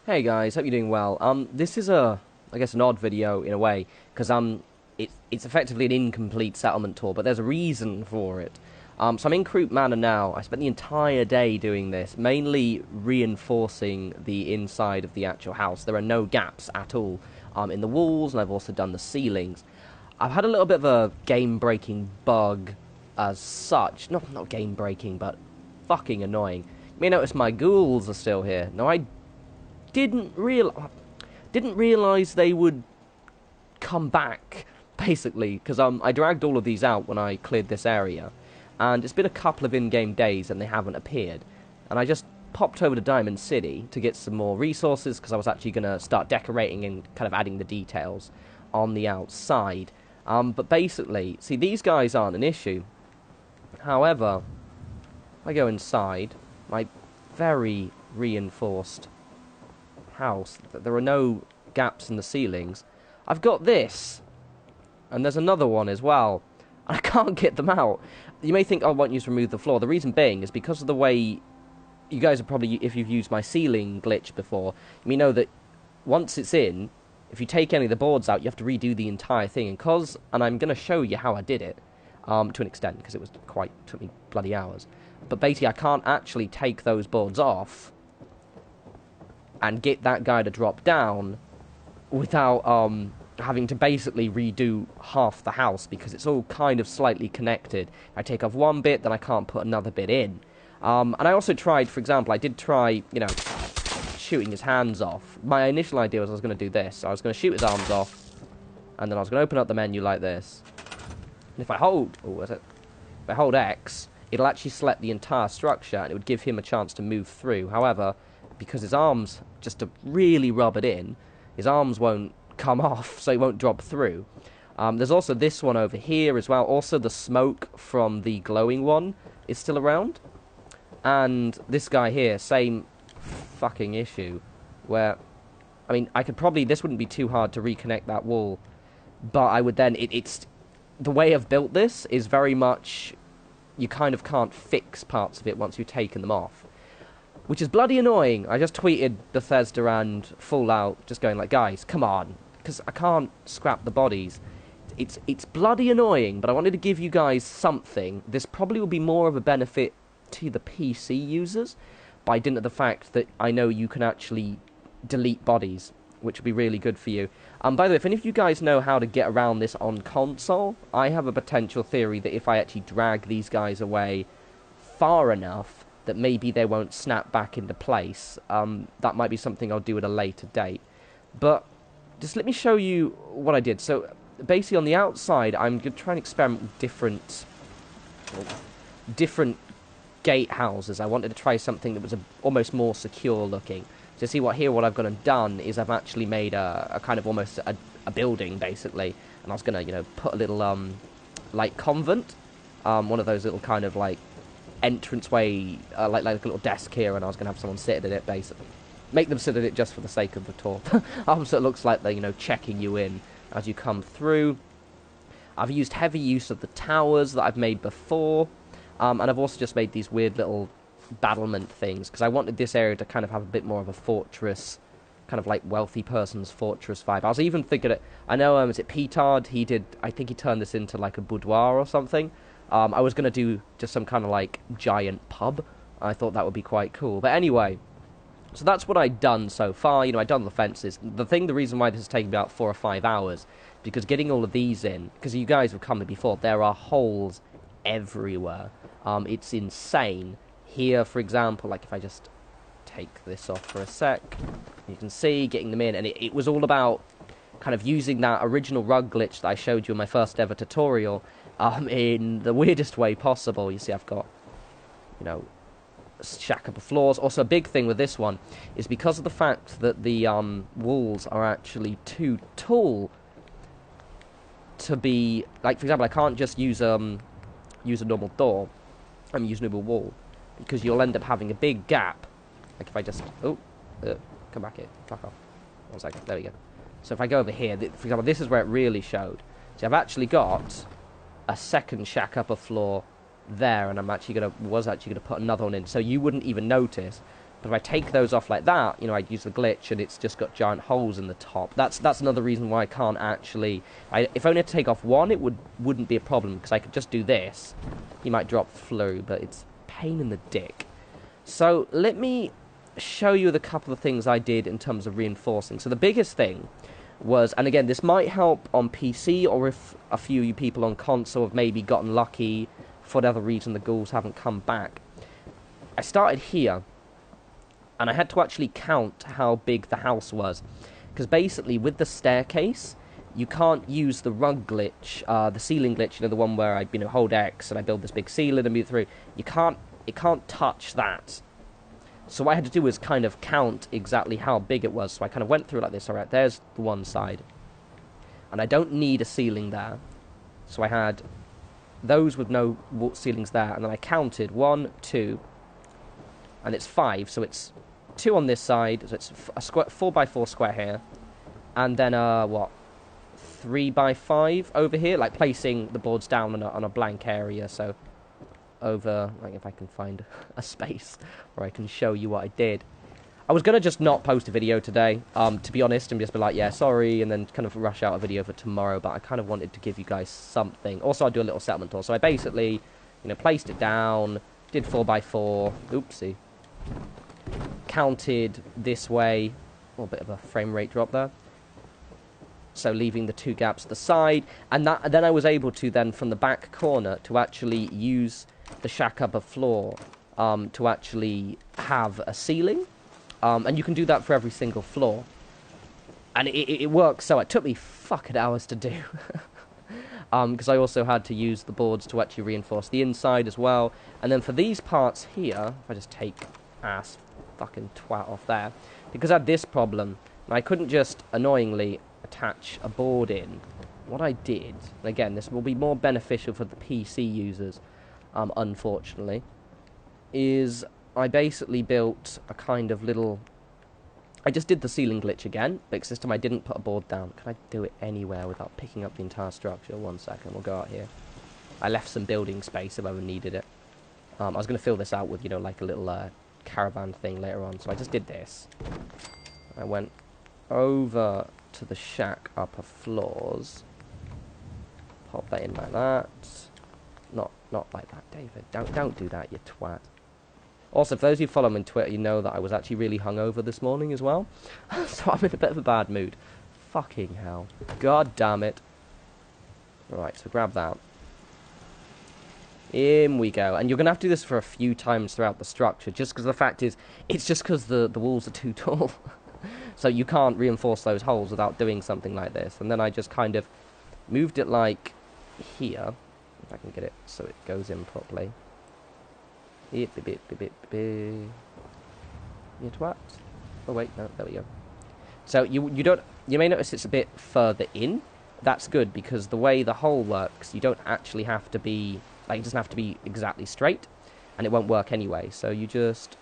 Hey guys, hope you're doing well. This is I guess, an odd video in a way, because it's effectively an incomplete settlement tour, but there's a reason for it. So I'm in Croup Manor now. I spent the entire day doing this, mainly reinforcing the inside of the actual house. There are no gaps at all in the walls, and I've also done the ceilings. I've had a little bit of a game-breaking bug as such. Not game-breaking, but fucking annoying. You may notice my ghouls are still here. Now, I didn't realize they would come back, basically, because I dragged all of these out when I cleared this area, and it's been a couple of in-game days and they haven't appeared, and I just popped over to Diamond City to get some more resources, because I was actually going to start decorating and kind of adding the details on the outside. But basically, see, these guys aren't an issue. However, if I go inside my very reinforced house, there are no gaps in the ceilings. I've got this, and there's another one as well, and I can't get them out. You may think, oh, why don't you just remove the floor? The reason being is because of the way you guys are probably, if you've used my ceiling glitch before, you may know that once it's in, if you take any of the boards out, you have to redo the entire thing. And I'm going to show you how I did it, to an extent, because took me bloody hours. But basically, I can't actually take those boards off and get that guy to drop down without having to basically redo half the house, because it's all kind of slightly connected. I take off one bit, then I can't put another bit in. And I also tried, for example, I did try, shooting his hands off. My initial idea was I was going to do this. I was going to shoot his arms off, and then I was going to open up the menu like this. And if I hold, if I hold X, it'll actually select the entire structure, and it would give him a chance to move through. However, because his arms, just to really rub it in, his arms won't come off, so he won't drop through. There's also this one over here as well. Also, the smoke from the glowing one is still around. And this guy here, same fucking issue, where, I mean, I could probably, this wouldn't be too hard to reconnect that wall, but I would then, it's, the way I've built this is very much, you kind of can't fix parts of it once you've taken them off, which is bloody annoying. I just tweeted Bethesda and Fallout, just going like, guys, come on, because I can't scrap the bodies. It's bloody annoying, but I wanted to give you guys something. This probably will be more of a benefit to the PC users, by dint of the fact that I know you can actually delete bodies, which would be really good for you. By the way, if any of you guys know how to get around this on console, I have a potential theory that if I actually drag these guys away far enough, that maybe they won't snap back into place. That might be something I'll do at a later date. But just let me show you what I did. So basically on the outside, I'm going to try and experiment with different gate houses. I wanted to try something that was almost more secure looking. So see what I've gone and done is I've actually made a kind of almost a building, basically. And I was going to, put a little, like, convent. One of those little kind of, like, entranceway, like a little desk here, and I was going to have someone sit at it, basically. Make them sit at it just for the sake of the tour. So it looks like they're, checking you in as you come through. I've used heavy use of the towers that I've made before. And I've also just made these weird little battlement things, because I wanted this area to kind of have a bit more of a fortress, kind of like wealthy person's fortress vibe. I was even thinking I know, is it Petard? I think he turned this into like a boudoir or something. I was going to do just some kind of like giant pub. I thought that would be quite cool. But anyway, so that's what I'd done so far. I'd done the fences. The reason why this has taken about 4 or 5 hours, because getting all of these in, because you guys have come here before, there are holes everywhere. It's insane. Here, for example, like if I just take this off for a sec, you can see getting them in, and it was all about kind of using that original rug glitch that I showed you in my first ever tutorial, in the weirdest way possible. You see, I've got, shack up of floors. Also, a big thing with this one is because of the fact that the walls are actually too tall to be, like, for example, I can't just use a normal door. I'm using a normal wall, because you'll end up having a big gap. Like if I just, come back here, fuck off. 1 second, there we go. So if I go over here, for example, this is where it really showed. So I've actually got a second shack upper floor there, and was actually gonna put another one in, so you wouldn't even notice. But if I take those off like that, you know, I'd use the glitch and it's just got giant holes in the top. That's another reason why I can't actually... if I only had to take off one, it wouldn't be a problem, because I could just do this. He might drop through, but it's a pain in the dick. So let me show you the couple of things I did in terms of reinforcing. So the biggest thing was, and again, this might help on PC, or if a few of you people on console have maybe gotten lucky, for whatever reason the ghouls haven't come back. I started here, and I had to actually count how big the house was. Because basically, with the staircase, you can't use the rug glitch, the ceiling glitch, you know, the one where I, you know, hold X and I build this big ceiling and move through. It can't touch that. So what I had to do was kind of count exactly how big it was. So I kind of went through like this. Alright, there's the one side. And I don't need a ceiling there. So I had those with no ceilings there. And then I counted 1, 2, and it's 5. So it's 2 on this side, so it's a square, 4x4 square here, and then what, 3x5 over here, like placing the boards down on a blank area. So over, like, if I can find a space where I can show you what I did. I was gonna just not post a video today, to be honest, and just be like, yeah, sorry, and then kind of rush out a video for tomorrow. But I kind of wanted to give you guys something. Also, I'll do a little settlement tour. So I basically, you know, placed it down, did 4x4, oopsie. Counted this way, a little bit of a frame rate drop there, so leaving the 2 gaps at the side, and then I was able to then from the back corner to actually use the shack upper floor to actually have a ceiling, and you can do that for every single floor, and it works. So it took me fucking hours to do because I also had to use the boards to actually reinforce the inside as well. And then for these parts here, if I just take ass fucking twat off there, because I had this problem and I couldn't just annoyingly attach a board in. What I did, and again, this will be more beneficial for the PC users, unfortunately, is I basically built a kind of little... I just did the ceiling glitch again, but this time I didn't put a board down. Can I do it anywhere without picking up the entire structure? 1 second, we'll go out here. I left some building space if I ever needed it. I was going to fill this out with, you know, like a little caravan thing later on, so I just did this. I went over to the shack upper floors, pop that in like that. Not like that, David. Don't do that, you twat. Also, for those of you who follow me on Twitter, you know that I was actually really hungover this morning as well. So I'm in a bit of a bad mood. Fucking hell. God damn it. Alright, so grab that. In we go. And you're going to have to do this for a few times throughout the structure, just because the fact is, it's just because the walls are too tall. So you can't reinforce those holes without doing something like this. And then I just kind of moved it like here. If I can get it so it goes in properly. You twat. Oh wait, no, there we go. So you may notice it's a bit further in. That's good, because the way the hole works, you don't actually have to be, like, it doesn't have to be exactly straight, and it won't work anyway. So you just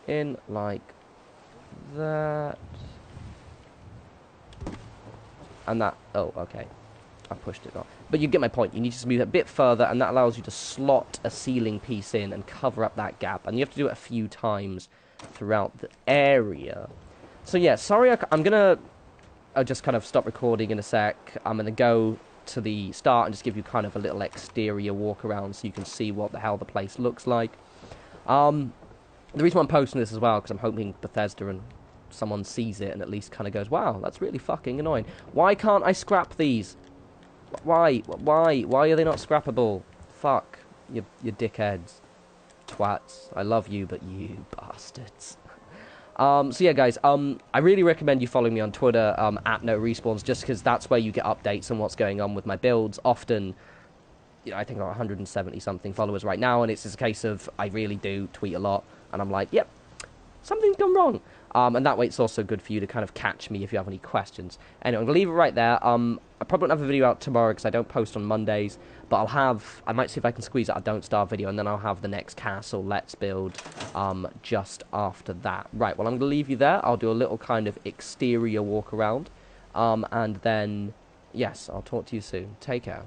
in like that, and that. Oh, okay, I pushed it off. But you get my point. You need to just move it a bit further, and that allows you to slot a ceiling piece in and cover up that gap. And you have to do it a few times throughout the area. So yeah, sorry, I'll just kind of stop recording in a sec. I'm going to go to the start and just give you kind of a little exterior walk around so you can see what the hell the place looks like. The reason why I'm posting this as well, because I'm hoping Bethesda and someone sees it and at least kind of goes, wow, that's really fucking annoying. Why can't I scrap these? Why are they not scrappable? Fuck, you dickheads. Twats. I love you, but you bastards. So yeah, guys, I really recommend you following me on Twitter, at norespawns, just because that's where you get updates on what's going on with my builds. Often, you know, I think I'm 170-something followers right now, and it's just a case of I really do tweet a lot, and I'm like, yep, something's gone wrong. And that way it's also good for you to kind of catch me if you have any questions. Anyway, I'm going to leave it right there. I probably won't have a video out tomorrow because I don't post on Mondays, but I might see if I can squeeze out a Don't Starve video, and then I'll have the next castle Let's Build just after that. Right, well, I'm going to leave you there. I'll do a little kind of exterior walk around, and then, yes, I'll talk to you soon. Take care.